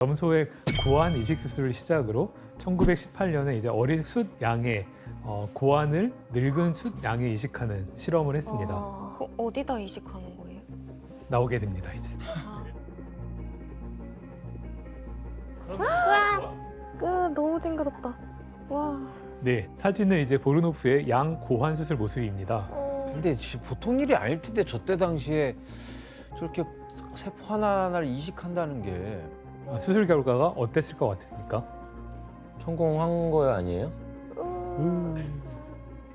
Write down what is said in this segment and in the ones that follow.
염소의 고환 이식 수술을 시작으로 1918년에 이제 어린 숫 양의 고환을 늙은 숫 양에 이식하는 실험을 했습니다. 그럼 어디다 이식하는 거예요? 나오게 됩니다, 이제. 너무 징그럽다. 와. 네, 사진은 이제 보르노프의 양 고환 수술 모습입니다. 근데 보통 일이 아닐 텐데 저 때 당시에 저렇게 세포 하나하나를 이식한다는 게 수술 결과가 어땠을 것 같습니까? 성공한 거 아니에요?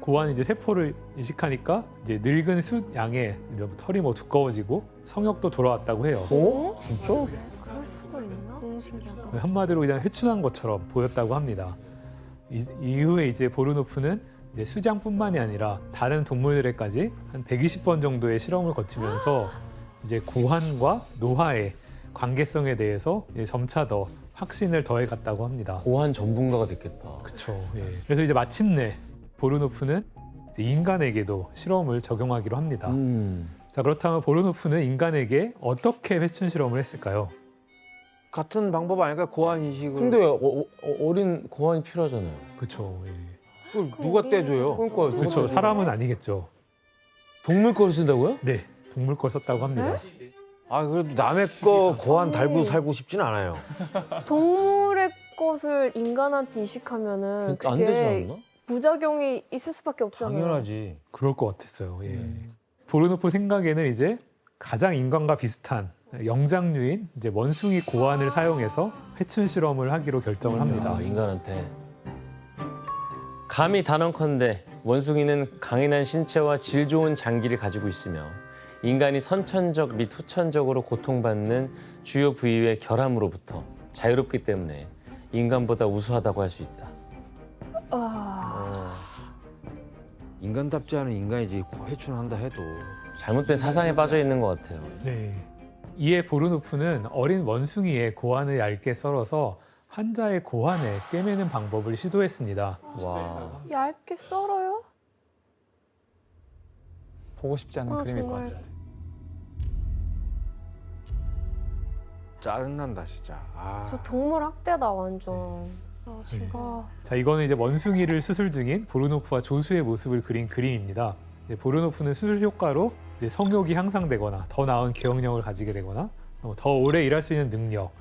고환 이제 세포를 이식하니까 이제 늙은 숫 양의 털이 두꺼워지고 성욕도 돌아왔다고 해요. 어? 진짜? 그럴 수가 있나? 너무 신기하다. 한마디로 그냥 회춘한 것처럼 보였다고 합니다. 이후에 이제 보르노프는 이제 수장뿐만이 아니라 다른 동물들에까지 한 120번 정도의 실험을 거치면서 이제 고환과 노화의 관계성에 대해서 이제 점차 더 확신을 더해갔다고 합니다. 고환 전문가가 됐겠다. 그렇죠. 예. 그래서 이제 마침내 보르노프는 이제 인간에게도 실험을 적용하기로 합니다. 자, 그렇다면 보르노프는 인간에게 어떻게 회춘 실험을 했을까요? 같은 방법 아닐까요? 고환 이식을. 근데 어린 고환이 필요하잖아요. 그렇죠. 예. 그걸 누가 떼줘요? 그러니까 그렇죠. 사람은 아니겠죠. 동물 거를 쓴다고요? 네, 동물 걸 썼다고 합니다. 아 그래도 남의 거 고환 달고 살고 싶진 않아요. 동물의 것을 인간한테 이식하면은 안 되지 그게 않나? 부작용이 있을 수밖에 없잖아요. 당연하지. 그럴 것 같았어요. 예. 보르노프 생각에는 이제 가장 인간과 비슷한 영장류인 이제 원숭이 고환을 사용해서 회춘 실험을 하기로 결정을 합니다. 인간한테. 감히 단언컨대 원숭이는 강인한 신체와 질 좋은 장기를 가지고 있으며 인간이 선천적 및 후천적으로 고통받는 주요 부위의 결함으로부터 자유롭기 때문에 인간보다 우수하다고 할 수 있다. 인간답지 않은 인간이지 회춘한다 해도. 잘못된 사상에 빠져 있는 것 같아요. 네. 이에 보르노프는 어린 원숭이의 고환을 얇게 썰어서 환자의 고환에 꿰매는 방법을 시도했습니다. 와. 얇게 썰어요? 보고 싶지 않은 그림일 것 정말. 같은데. 짜증난다 진짜. 아. 저 동물 학대다 완전. 제가 자, 이거는 이제 원숭이를 수술 중인 보르노프와 조수의 모습을 그린 그림입니다. 이제 보르노프는 수술 효과로 이제 성욕이 향상되거나 더 나은 기억력을 가지게 되거나 더 오래 일할 수 있는 능력,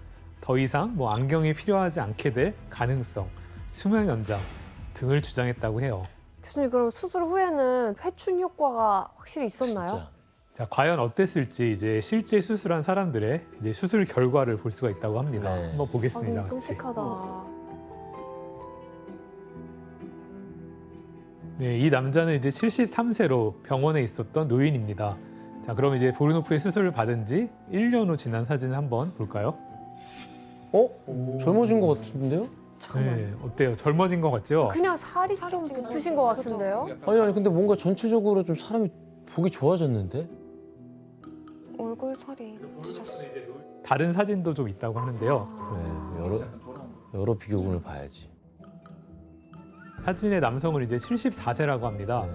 더 이상 안경이 필요하지 않게 될 가능성, 수명 연장 등을 주장했다고 해요. 교수님 그럼 수술 후에는 회춘 효과가 확실히 있었나요? 진짜. 자, 과연 어땠을지 이제 실제 수술한 사람들의 이제 수술 결과를 볼 수가 있다고 합니다. 네. 한번 보겠습니다. 너무 끔찍하다. 네, 이 남자는 이제 73세로 병원에 있었던 노인입니다. 자, 그럼 이제 보르노프의 수술을 받은 지 1년 후 지난 사진을 한번 볼까요? 젊어진 것 같은데요? 네, 어때요? 젊어진 것 같죠? 그냥 살이 좀 붙으신 것 같은데요? 아니 근데 뭔가 전체적으로 좀 사람이 보기 좋아졌는데? 얼굴 살이 붙으셨어요. 다른 사진도 좀 있다고 하는데요. 그래, 여러 비교군을 봐야지. 사진의 남성은 이제 74세라고 합니다.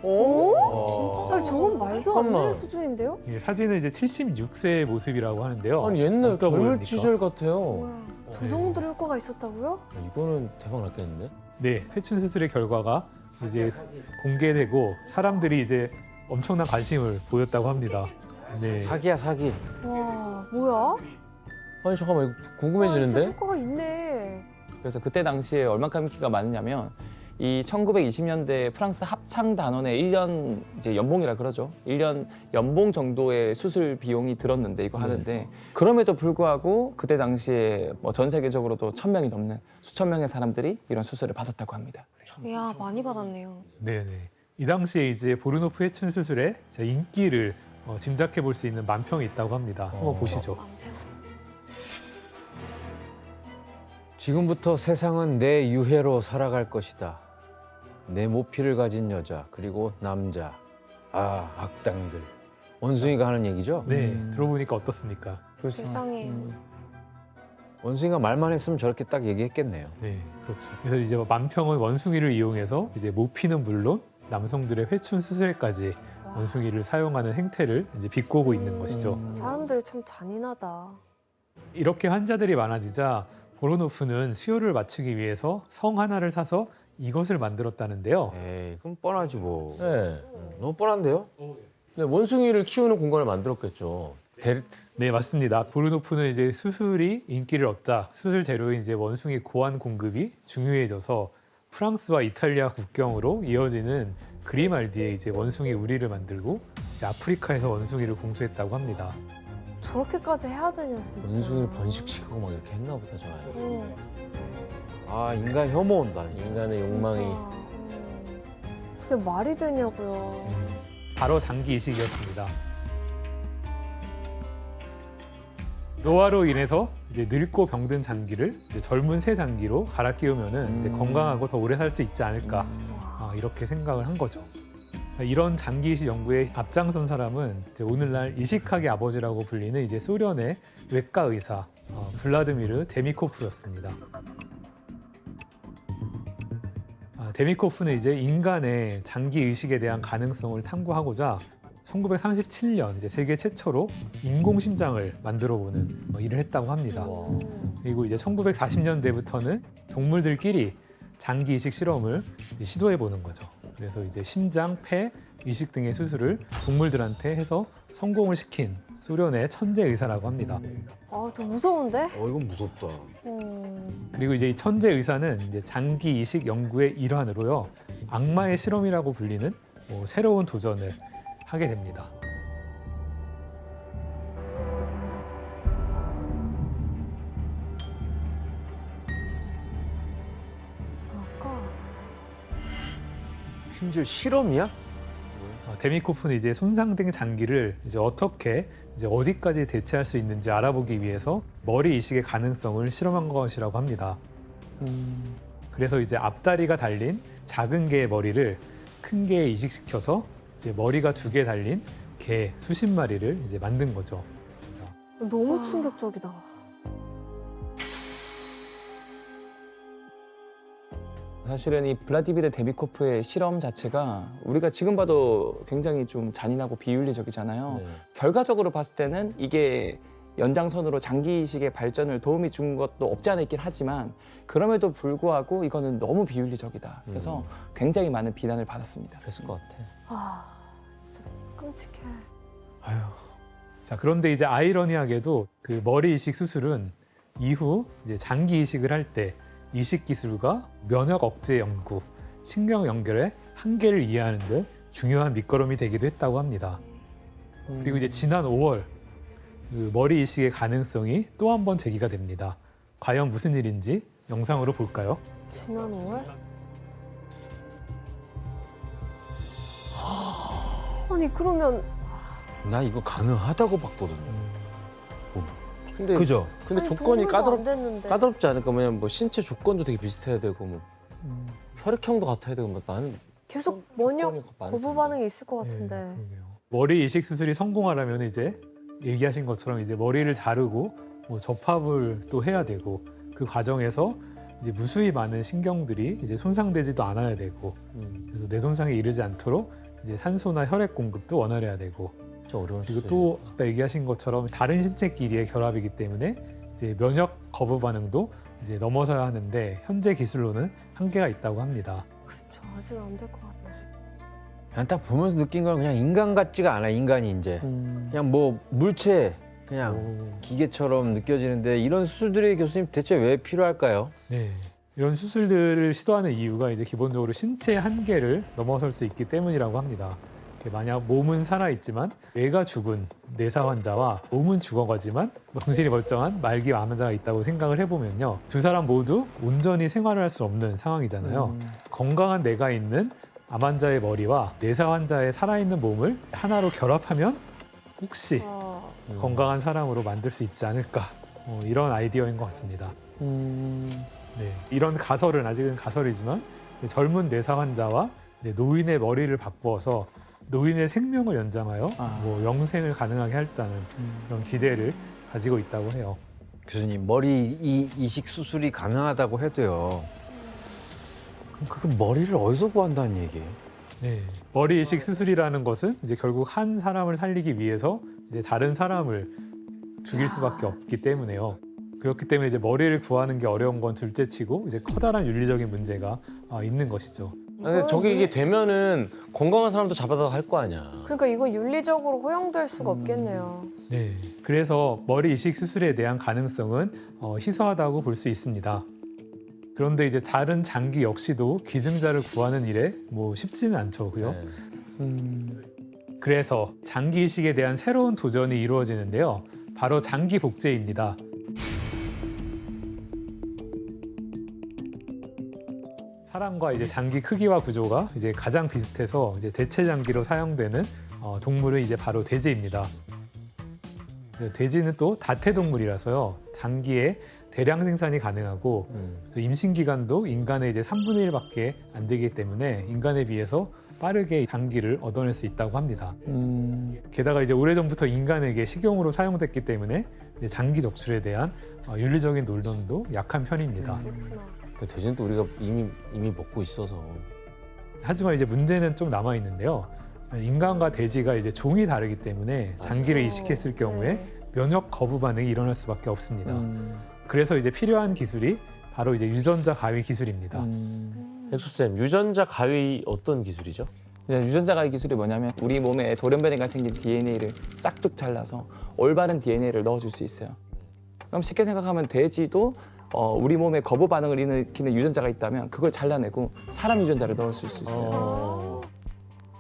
오? 진짜? 저건 말도 안 잠깐만. 되는 수준인데요? 이 사진은 이제 76세의 모습이라고 하는데요. 아니 옛날 어떠 젊을 보입니까? 시절 같아요. 뭐야, 저 정도 효과가 있었다고요? 이거는 대박 났겠는데? 네, 회춘 수술의 결과가 이제 공개되고 사람들이 이제 엄청난 관심을 보였다고 합니다. 네. 사기야 사기. 와, 뭐야? 아니 잠깐만 이거 진짜 궁금해지는데? 효과가 있네. 그래서 그때 당시에 얼만큼 인기가 많냐면 이 1920년대 프랑스 합창 단원의 1년 이제 연봉이라 그러죠. 1년 연봉 정도의 수술 비용이 들었는데 이거 하는데 그럼에도 불구하고 그때 당시에 뭐 전 세계적으로도 1,000명이 넘는 수천 명의 사람들이 이런 수술을 받았다고 합니다. 이야, 많이 받았네요. 네네. 이 당시에 이제 보르노프 회춘 수술의 인기를 짐작해 볼 수 있는 만평이 있다고 합니다. 한번 보시죠. 지금부터 세상은 내 유해로 살아갈 것이다. 내 모피를 가진 여자 그리고 남자. 아 악당들. 원숭이가 하는 얘기죠? 네, 들어보니까 어떻습니까? 불쌍해. 원숭이가 말만 했으면 저렇게 딱 얘기했겠네요. 네, 그렇죠. 그래서 이제 만평은 원숭이를 이용해서 이제 모피는 물론 남성들의 회춘 수술에까지 원숭이를 사용하는 행태를 이제 비꼬고 있는 것이죠. 사람들이 참 잔인하다. 이렇게 환자들이 많아지자 보로노프는 수요를 맞추기 위해서 성 하나를 사서 이것을 만들었다는데요. 에이, 그럼 뻔하지 뭐. 네. 너무 뻔한데요? 네, 원숭이를 키우는 공간을 만들었겠죠. 데르트. 네, 맞습니다. 보르노프는 이제 수술이 인기를 얻자 수술 재료인 이제 원숭이 고안 공급이 중요해져서 프랑스와 이탈리아 국경으로 이어지는 그리말디에 이제 원숭이 우리를 만들고 이제 아프리카에서 원숭이를 공수했다고 합니다. 저렇게까지 해야 되냐 진짜. 원숭이를 번식시키고 막 이렇게 했나 보다, 저 아이. 응, 아, 인간 혐오 온다. 인간의 욕망이. 진짜. 그게 말이 되냐고요. 바로 장기 이식이었습니다. 노화로 인해서 이제 늙고 병든 장기를 이제 젊은 새 장기로 갈아 끼우면은 이제 건강하고 더 오래 살 수 있지 않을까 이렇게 생각을 한 거죠. 자, 이런 장기 이식 연구에 앞장선 사람은 이제 오늘날 이식학의 아버지라고 불리는 이제 소련의 외과 의사 블라드미르 데미코프였습니다. 데미코프는 이제 인간의 장기 의식에 대한 가능성을 탐구하고자 1937년 이제 세계 최초로 인공 심장을 만들어보는 일을 했다고 합니다. 그리고 이제 1940년대부터는 동물들끼리 장기 이식 실험을 시도해보는 거죠. 그래서 이제 심장, 폐, 이식 등의 수술을 동물들한테 해서 성공을 시킨 소련의 천재 의사라고 합니다. 아, 더 무서운데? 이건 무섭다. 그리고 이제 이 천재 의사는 이제 장기 이식 연구의 일환으로요, 악마의 실험이라고 불리는 새로운 도전을 하게 됩니다. 뭘까? 심지어 실험이야? 데미코프는 이제 손상된 장기를 이제 어떻게 이제 어디까지 대체할 수 있는지 알아보기 위해서 머리 이식의 가능성을 실험한 것이라고 합니다. 그래서 이제 앞다리가 달린 작은 개의 머리를 큰 개에 이식시켜서 이제 머리가 2개 달린 개 수십 마리를 이제 만든 거죠. 너무 충격적이다. 사실은 이 블라디미르 데미코프의 실험 자체가 우리가 지금 봐도 굉장히 좀 잔인하고 비윤리적이잖아요. 네. 결과적으로 봤을 때는 이게 연장선으로 장기 이식의 발전을 도움이 준 것도 없지 않아 있긴 하지만 그럼에도 불구하고 이거는 너무 비윤리적이다. 그래서 굉장히 많은 비난을 받았습니다. 그랬을 것 같아. 아, 진짜 끔찍해. 아유. 자, 그런데 이제 아이러니하게도 그 머리 이식 수술은 이후 이제 장기 이식을 할 때 이식 기술과 면역 억제 연구, 신경 연결의 한계를 이해하는 데 중요한 밑거름이 되기도 했다고 합니다. 그리고 이제 지난 5월 그 머리 이식의 가능성이 또 한 번 제기가 됩니다. 과연 무슨 일인지 영상으로 볼까요? 지난 5월? 아니 그러면 나 이거 가능하다고 봤거든요. 근데 그죠? 근데 아니, 조건이 동물도 안 됐는데. 까다롭지 않을까? 뭐냐면 뭐 신체 조건도 되게 비슷해야 되고 뭐 혈액형도 같아야 되고 뭐 나는 계속 조건이 면역 많던데. 거부 반응이 있을 것 네, 같은데. 그러게요. 머리 이식 수술이 성공하려면 이제 얘기하신 것처럼 이제 머리를 자르고 뭐 접합을 또 해야 되고 그 과정에서 이제 무수히 많은 신경들이 이제 손상되지도 않아야 되고 그래서 뇌 손상에 이르지 않도록 이제 산소나 혈액 공급도 원활해야 되고 진짜 어려운 그리고 수술이야. 또 아까 얘기하신 것처럼 다른 신체끼리의 결합이기 때문에 이제 면역 거부 반응도 이제 넘어서야 하는데 현재 기술로는 한계가 있다고 합니다. 그쵸, 아직 안 될 것 같아. 그냥 딱 보면서 느낀 건 그냥 인간 같지가 않아, 인간이 이제. 그냥 뭐 물체, 그냥 기계처럼 느껴지는데 이런 수술들이 교수님 대체 왜 필요할까요? 네. 이런 수술들을 시도하는 이유가 이제 기본적으로 신체의 한계를 넘어설 수 있기 때문이라고 합니다. 만약 몸은 살아있지만 뇌가 죽은 뇌사 환자와 몸은 죽어가지만 정신이 멀쩡한 말기 암 환자가 있다고 생각을 해보면요, 두 사람 모두 온전히 생활을 할 수 없는 상황이잖아요. 건강한 뇌가 있는 암 환자의 머리와 뇌사 환자의 살아있는 몸을 하나로 결합하면 혹시 건강한 사람으로 만들 수 있지 않을까, 이런 아이디어인 것 같습니다. 네, 이런 가설은 아직은 가설이지만 젊은 뇌사 환자와 이제 노인의 머리를 바꾸어서 노인의 생명을 연장하여 뭐 영생을 가능하게 할다는 그런 기대를 가지고 있다고 해요. 교수님, 머리 이식 수술이 가능하다고 해도요. 그럼 그 머리를 어디서 구한다는 얘기예요? 네, 머리 이식 수술이라는 것은 이제 결국 한 사람을 살리기 위해서 이제 다른 사람을 죽일 수밖에 없기 때문에요. 그렇기 때문에 이제 머리를 구하는 게 어려운 건 둘째치고 이제 커다란 윤리적인 문제가 있는 것이죠. 근데 저게 이게 되면은 건강한 사람도 잡아서 할 거 아니야. 그러니까 이건 윤리적으로 허용될 수가 없겠네요. 네, 그래서 머리 이식 수술에 대한 가능성은 희소하다고 볼 수 있습니다. 그런데 이제 다른 장기 역시도 기증자를 구하는 일에 뭐 쉽지는 않죠, 그죠? 네. 그래서 장기 이식에 대한 새로운 도전이 이루어지는데요. 바로 장기 복제입니다. 사람과 이제 장기 크기와 구조가 이제 가장 비슷해서 이제 대체 장기로 사용되는 동물은 이제 바로 돼지입니다. 돼지는 또 다태동물이라서요. 장기의 대량 생산이 가능하고 임신 기간도 인간의 이제 3분의 1밖에 안 되기 때문에 인간에 비해서 빠르게 장기를 얻어낼 수 있다고 합니다. 게다가 이제 오래전부터 인간에게 식용으로 사용됐기 때문에 이제 장기 적출에 대한 윤리적인 논란도 약한 편입니다. 그렇구나. 돼지는 또 우리가 이미 먹고 있어서. 하지만 이제 문제는 좀 남아 있는데요. 인간과 돼지가 이제 종이 다르기 때문에 장기를 이식했을 경우에 네. 면역 거부 반응이 일어날 수밖에 없습니다. 그래서 이제 필요한 기술이 바로 이제 유전자 가위 기술입니다. 엑소쌤, 유전자 가위 어떤 기술이죠? 이제 유전자 가위 기술이 뭐냐면 우리 몸에 돌연변이가 생긴 DNA를 싹둑 잘라서 올바른 DNA를 넣어줄 수 있어요. 그럼 쉽게 생각하면 돼지도 우리 몸에 거부 반응을 일으키는 유전자가 있다면 그걸 잘라내고 사람 유전자를 넣어줄 수 있어요.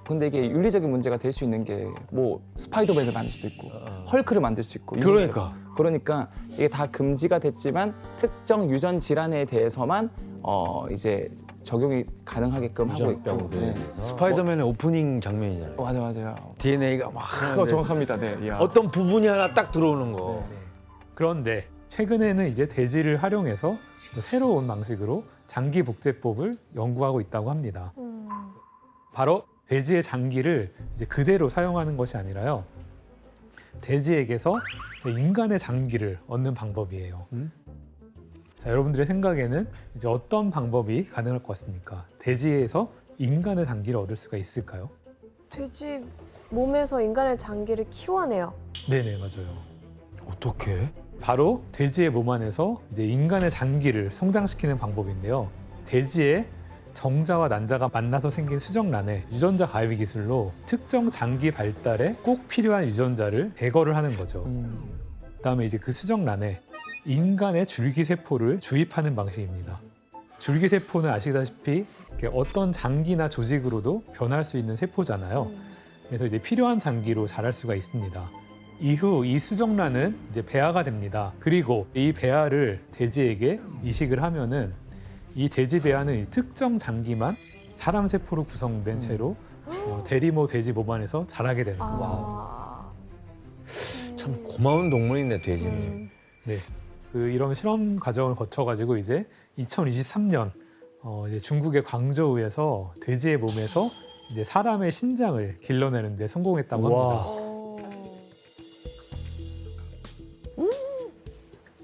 근데 이게 윤리적인 문제가 될 수 있는 게 뭐 스파이더맨을 만들 수도 있고 헐크를 만들 수 있고 그러니까 이게 다 금지가 됐지만 특정 유전 질환에 대해서만 이제 적용이 가능하게끔 하고 있고. 유전병들에 대해서. 스파이더맨의 오프닝 장면이잖아요. 맞아요. DNA가 막 그거 정확합니다. 네. 이야. 어떤 부분이 하나 딱 들어오는 거. 그런데 최근에는 이제 돼지를 활용해서 새로운 방식으로 장기 복제법을 연구하고 있다고 합니다. 바로 돼지의 장기를 이제 그대로 사용하는 것이 아니라요. 돼지에게서 인간의 장기를 얻는 방법이에요. 자, 여러분들의 생각에는 이제 어떤 방법이 가능할 것 같습니까? 돼지에서 인간의 장기를 얻을 수가 있을까요? 돼지 몸에서 인간의 장기를 키워내요. 네네, 맞아요. 어떻게? 바로 돼지의 몸 안에서 이제 인간의 장기를 성장시키는 방법인데요. 돼지의 정자와 난자가 만나서 생긴 수정란에 유전자 가위 기술로 특정 장기 발달에 꼭 필요한 유전자를 제거를 하는 거죠. 그다음에 이제 그 수정란에 인간의 줄기세포를 주입하는 방식입니다. 줄기세포는 아시다시피 이렇게 어떤 장기나 조직으로도 변할 수 있는 세포잖아요. 그래서 이제 필요한 장기로 자랄 수가 있습니다. 이후 이 수정란은 이제 배아가 됩니다. 그리고 이 배아를 돼지에게 이식을 하면은 이 돼지 배아는 이 특정 장기만 사람 세포로 구성된 채로 대리모 돼지 몸 안에서 자라게 되는 거죠. 참 고마운 동물이네 돼지는. 네, 이런 실험 과정을 거쳐가지고 이제 2023년 이제 중국의 광저우에서 돼지의 몸에서 이제 사람의 신장을 길러내는데 성공했다고 합니다.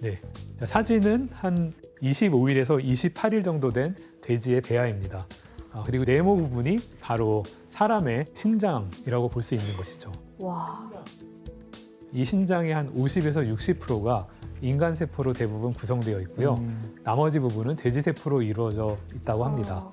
네, 자, 사진은 한 25일에서 28일 정도 된 돼지의 배아입니다. 그리고 네모 부분이 바로 사람의 신장이라고 볼 수 있는 것이죠. 와. 이 신장의 한 50에서 60%가 인간 세포로 대부분 구성되어 있고요. 나머지 부분은 돼지 세포로 이루어져 있다고 합니다.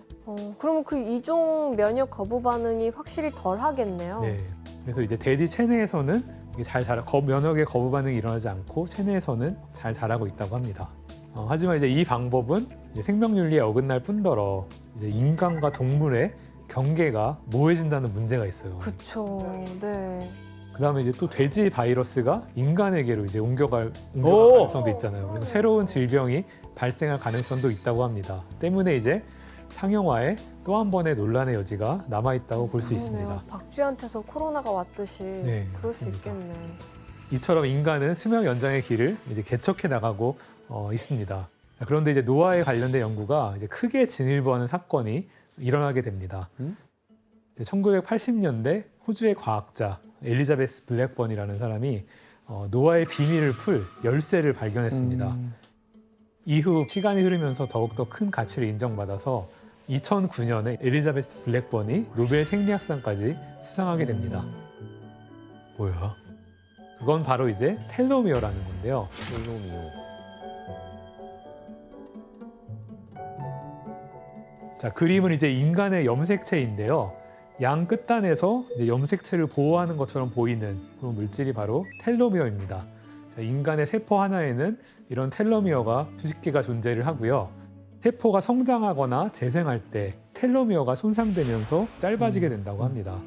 그럼 그 이종 면역 거부 반응이 확실히 덜 하겠네요. 네, 그래서 이제 돼지 체내에서는 이게 잘 자라, 면역의 거부 반응이 일어나지 않고 체내에서는 잘 자라고 있다고 합니다. 하지만 이제 이 방법은 이제 생명윤리에 어긋날 뿐더러 이제 인간과 동물의 경계가 모호해진다는 문제가 있어요. 그렇죠. 네. 그다음에 이제 또 돼지 바이러스가 인간에게로 이제 옮겨갈 가능성도 있잖아요. 그래서 새로운 질병이 발생할 가능성도 있다고 합니다. 때문에 이제 상용화에 또 한 번의 논란의 여지가 남아 있다고 볼 수 있습니다. 박쥐한테서 코로나가 왔듯이 네, 그럴 수 맞습니다. 있겠네. 이처럼 인간은 수명 연장의 길을 이제 개척해 나가고 있습니다. 자, 그런데 이제 노화에 관련된 연구가 이제 크게 진일보하는 사건이 일어나게 됩니다. 1980년대 호주의 과학자 엘리자베스 블랙번이라는 사람이 노화의 비밀을 풀 열쇠를 발견했습니다. 이후 시간이 흐르면서 더욱더 큰 가치를 인정받아서 2009년에 엘리자베스 블랙번이 노벨 생리학상까지 수상하게 됩니다. 뭐야? 그건 바로 이제 텔로미어라는 건데요. 자, 그림은 이제 인간의 염색체인데요. 양 끝단에서 이제 염색체를 보호하는 것처럼 보이는 그런 물질이 바로 텔로미어입니다. 자, 인간의 세포 하나에는 이런 텔로미어가 수십 개가 존재를 하고요. 세포가 성장하거나 재생할 때 텔로미어가 손상되면서 짧아지게 된다고 합니다.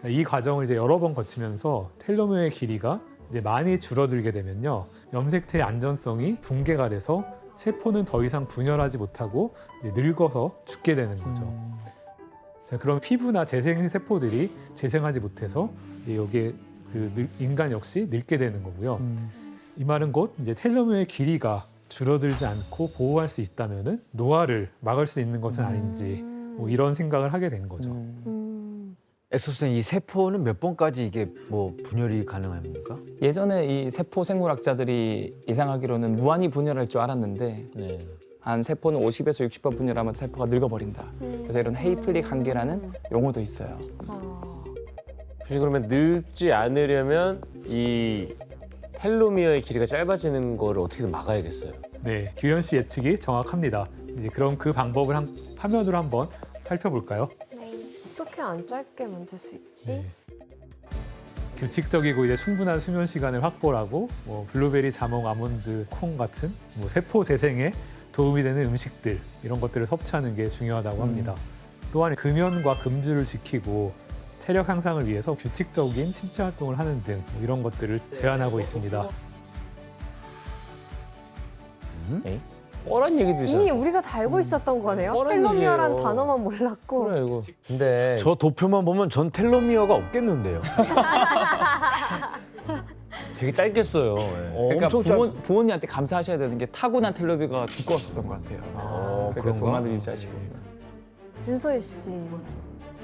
자, 이 과정을 이제 여러 번 거치면서 텔로미어의 길이가 이제 많이 줄어들게 되면요. 염색체의 안전성이 붕괴가 돼서 세포는 더 이상 분열하지 못하고 이제 늙어서 죽게 되는 거죠. 자, 그럼 피부나 재생 세포들이 재생하지 못해서 이제 여기에 인간 역시 늙게 되는 거고요. 이 말은 곧 이제 텔로미어의 길이가 줄어들지 않고 보호할 수 있다면은 노화를 막을 수 있는 것은 아닌지 뭐 이런 생각을 하게 된 거죠. 엑소 선생님, 이 세포는 몇 번까지 이게 뭐 분열이 가능합니까? 예전에 이 세포 생물학자들이 예상하기로는 무한히 분열할 줄 알았는데 네. 한 세포는 50에서 60번 분열하면 세포가 늙어버린다. 그래서 이런 헤이플릭 한계라는 용어도 있어요. 혹시 그러면 늙지 않으려면 이 텔로미어의 길이가 짧아지는 거를 어떻게든 막아야겠어요. 네, 규현 씨 예측이 정확합니다. 이제 그럼 그 방법을 화면으로 한번 살펴볼까요? 어떻게 안 짧게 만들 수 있지? 네. 규칙적이고 이제 충분한 수면 시간을 확보하고 뭐 블루베리, 자몽, 아몬드, 콩 같은 뭐 세포 재생에 도움이 되는 음식들 이런 것들을 섭취하는 게 중요하다고 합니다. 또한 금연과 금주를 지키고 체력 향상을 위해서 규칙적인 신체 활동을 하는 등뭐 이런 것들을 제안하고 있습니다. 뻔한 얘기 이미 우리가 다 알고 있었던 거네요. 뻔한 텔로미어란 얘기예요. 단어만 몰랐고. 그래 이거. 근데 저 도표만 보면 전 텔로미어가 없겠는데요. 되게 짧게 써요. 그러니까 엄청 부모님한테 감사하셔야 되는 게 타고난 텔로미어가 두꺼웠었던 것 같아요. 그래서 그런가? 동안을 유지하시고. 윤소희 씨,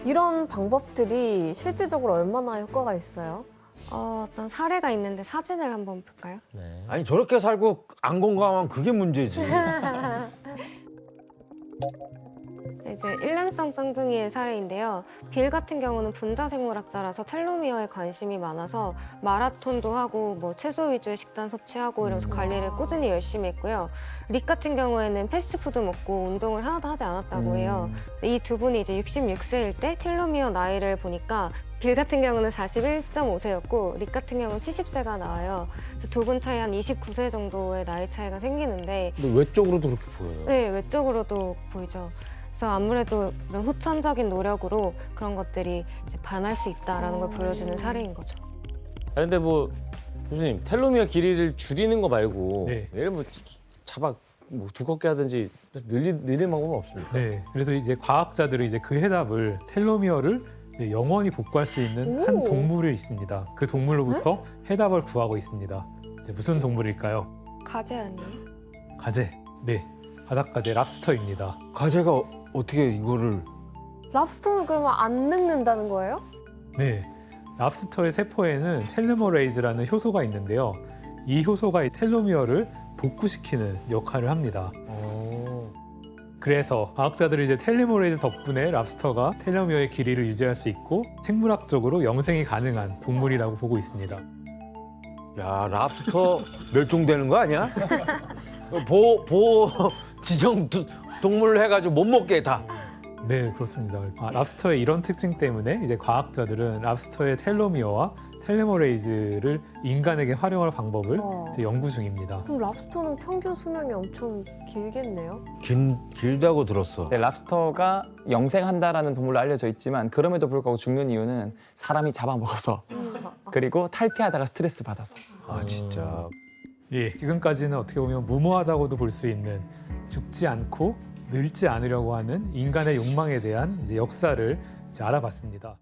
이런 방법들이 실질적으로 얼마나 효과가 있어요? 어떤 사례가 있는데 사진을 한번 볼까요? 네. 아니 저렇게 살고 안 건강하면 그게 문제지. 이제 일란성 쌍둥이의 사례인데요. 빌 같은 경우는 분자생물학자라서 텔로미어에 관심이 많아서 마라톤도 하고 뭐 채소 위주의 식단 섭취하고 이러면서 관리를 꾸준히 열심히 했고요. 릭 같은 경우에는 패스트푸드 먹고 운동을 하나도 하지 않았다고 해요. 이 두 분이 이제 66세일 때 텔로미어 나이를 보니까 빌 같은 경우는 41.5세였고 릭 같은 경우는 70세가 나와요. 두 분 차이 한 29세 정도의 나이 차이가 생기는데 근데 외적으로도 그렇게 보여요. 네, 외적으로도 보이죠. 그래서 아무래도 이런 후천적인 노력으로 그런 것들이 이제 반할 수 있다라는 걸 보여주는 사례인 거죠. 아, 근데 뭐 교수님 텔로미어 길이를 줄이는 거 말고 네. 예를 뭐 뭐 두껍게 하든지 늘리는 방법은 없습니까? 네, 그래서 이제 과학자들은 이제 그 해답을 텔로미어를 이제 영원히 복구할 수 있는 한 동물이 있습니다. 그 동물로부터 해답을 구하고 있습니다. 이제 무슨 동물일까요? 가재 아니에요? 가재. 네, 바닷가재 랍스터입니다. 가재가 어떻게 이거를 랍스터는 그러면 안 늙는다는 거예요? 네, 랍스터의 세포에는 텔로머레이즈라는 효소가 있는데요. 이 효소가 이 텔로미어를 복구시키는 역할을 합니다. 그래서 과학자들이 이제 텔로머레이즈 덕분에 랍스터가 텔로미어의 길이를 유지할 수 있고 생물학적으로 영생이 가능한 동물이라고 보고 있습니다. 야 랍스터 멸종되는 거 아니야? 보호 지정 동물을 해가지고 못 먹게 다. 네, 그렇습니다. 랍스터의 이런 특징 때문에 이제 과학자들은 랍스터의 텔로미어와 텔로머레이즈를 인간에게 활용할 방법을 이제 연구 중입니다. 그럼 랍스터는 평균 수명이 엄청 길겠네요? 길다고 들었어. 네, 랍스터가 영생한다라는 동물로 알려져 있지만 그럼에도 불구하고 죽는 이유는 사람이 잡아먹어서 그리고 탈피하다가 스트레스 받아서. 아 진짜. 예, 지금까지는 어떻게 보면 무모하다고도 볼 수 있는 죽지 않고 늙지 않으려고 하는 인간의 욕망에 대한 이제 역사를 이제 알아봤습니다.